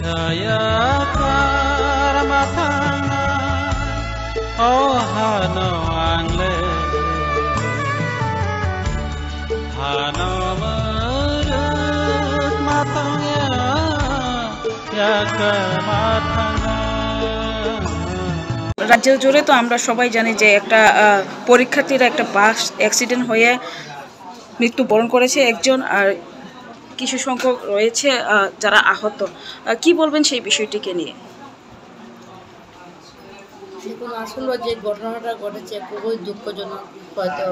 Saya karamatangan oh hano angle hano marut matangnya ya kematangan। রাজ্য জুড়ে তো আমরা সবাই জানি যে একটা পরীক্ষার্থীরা একটা বাস অ্যাক্সিডেন্ট হয়ে মৃত্যুবরণ করেছে একজন, আর কিছু সংখ্যক রয়েছে যারা আহত। কি বলবেন সেই বিষয়টিকে নিয়ে? দেখুন, আসলে যে ঘটনাটা ঘটেছে খুবই দুঃখজনক, হয়তো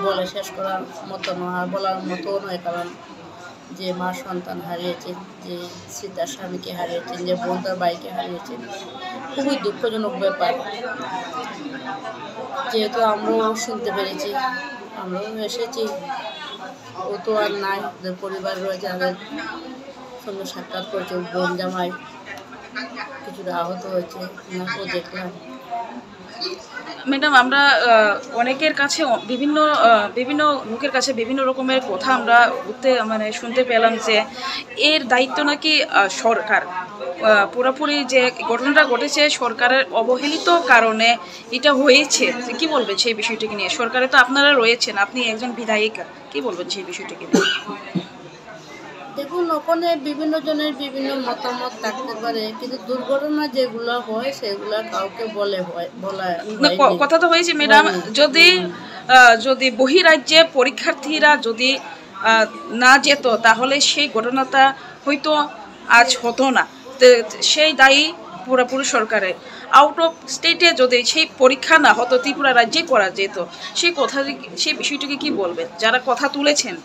বলে শেষ করার মতো নয় আর বলার মতো নয়। কারণ যে মা সন্তান হারিয়েছেন, যে সীতার স্বামীকে হারিয়েছেন, যে বোন তার ভাইকে হারিয়েছেন, খুবই দুঃখজনক ব্যাপার। যেহেতু আমরাও শুনতে পেরেছি, আমরাও এসেছি, ও তো আর নাই, ওদের পরিবার রয়েছে, তাদের সঙ্গে সাক্ষাৎ করেছে। বোন জামাই কিছুটা আহত হয়েছে, ওনাকেও দেখলাম। ম্যাডাম, আমরা অনেকের কাছে বিভিন্ন লোকের কাছে বিভিন্ন রকমের কথা আমরা শুনতে পেলাম যে এর দায়িত্ব নাকি সরকার। পুরোপুরি যে ঘটনাটা ঘটেছে সরকারের অবহেলিত কারণে এটা হয়েছে। কি বলবেন সেই বিষয়টিকে নিয়ে? সরকারে তো আপনারা রয়েছেন, আপনি একজন বিধায়িকা, কি বলবেন সেই বিষয়টিকে নিয়ে? দেখুন, ওখানে বিভিন্ন জনের বিভিন্ন মতামত থাকতে পারে, কিন্তু দুর্ঘটনা যেগুলো হয় সেগুলো কাউকে বলা কথা তো হয়েছে ম্যাডাম। যদি বহিরাজ্যে পরীক্ষার্থীরা যদি না যেত তাহলে সেই ঘটনাটা হয়তো আজ হতো না। সেই দায়ী পুরোপুরি সরকারের। আউট অফ স্টেটে যদি সেই পরীক্ষা না হতো, ত্রিপুরা রাজ্যে করা যেত, সেই বিষয়টিকে কি বলবেন যারা কথা তুলেছেন?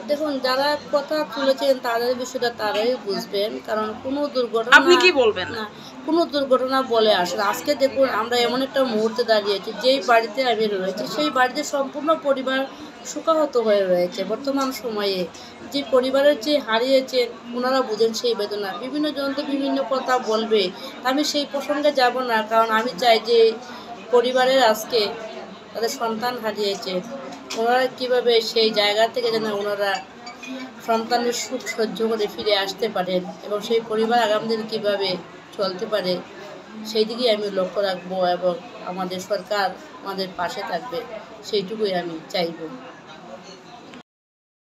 দেখুন, যারা কথা তুলেছেন তাদের বিষয়টা তারাই বুঝবেন, কারণ কোনো দুর্ঘটনা আপনি কি বলবেন না, কোনো দুর্ঘটনা বলে আসলে আজকে দেখুন আমরা এমন একটা মুহূর্তে দাঁড়িয়েছি, যেই বাড়িতে আমি রয়েছি সেই বাড়িতে সম্পূর্ণ পরিবার শোকাহত হয়ে রয়েছে। বর্তমান সময়ে যে পরিবারের যে হারিয়েছেন ওনারা বুঝেন সেই বেদনা। বিভিন্ন জন তো বিভিন্ন কথা বলবে, আমি সেই প্রসঙ্গে যাব না, কারণ আমি চাই যে পরিবারের আজকে তাদের সন্তান হারিয়েছে, ওনারা কীভাবে সেই জায়গা থেকে যেন ওনারা সন্তানের সুখ সহ্য করে ফিরে আসতে পারেন এবং সেই পরিবার আগামী দিন কীভাবে চলতে পারে সেই দিকেই আমি লক্ষ্য রাখবো এবং আমাদের সরকার আমাদের পাশে থাকবে সেইটুকুই আমি চাইব।